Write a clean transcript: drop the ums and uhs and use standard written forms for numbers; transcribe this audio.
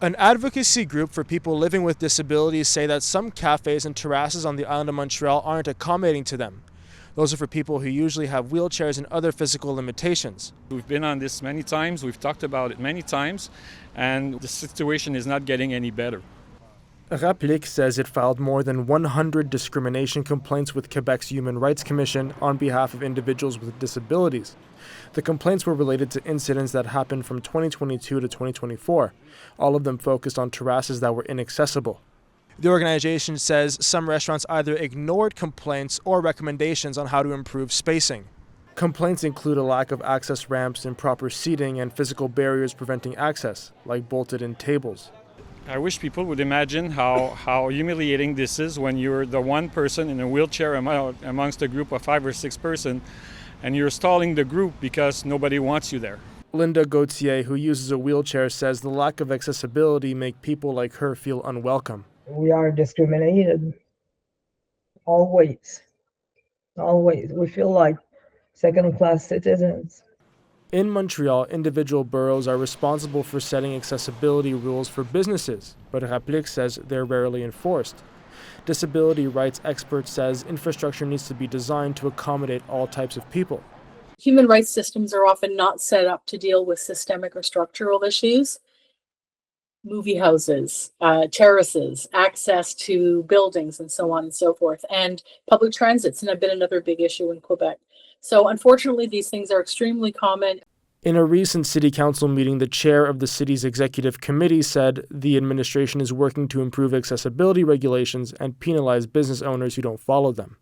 An advocacy group for people living with disabilities say that some cafes and terrasses on the island of Montreal aren't accommodating to them. Those are for people who usually have wheelchairs and other physical limitations. We've been on this many times, we've talked about it many times, and the situation is not getting any better. Rapplique says it filed more than 100 discrimination complaints with Quebec's Human Rights Commission on behalf of individuals with disabilities. The complaints were related to incidents that happened from 2022 to 2024. All of them focused on terrasses that were inaccessible. The organization says some restaurants either ignored complaints or recommendations on how to improve spacing. Complaints include a lack of access ramps, improper seating, and physical barriers preventing access, like bolted-in tables. I wish people would imagine how humiliating this is when you're the one person in a wheelchair amongst a group of 5 or 6 persons, and you're stalling the group because nobody wants you there. Linda Gauthier, who uses a wheelchair, says the lack of accessibility make people like her feel unwelcome. We are discriminated. Always. Always. We feel like second-class citizens. In Montreal, individual boroughs are responsible for setting accessibility rules for businesses, but Rapplique says they're rarely enforced. Disability rights expert says infrastructure needs to be designed to accommodate all types of people. Human rights systems are often not set up to deal with systemic or structural issues. Movie houses, terraces, access to buildings, and so on and so forth, and public transits have been another big issue in Quebec. So unfortunately, these things are extremely common. In a recent city council meeting, the chair of the city's executive committee said the administration is working to improve accessibility regulations and penalize business owners who don't follow them.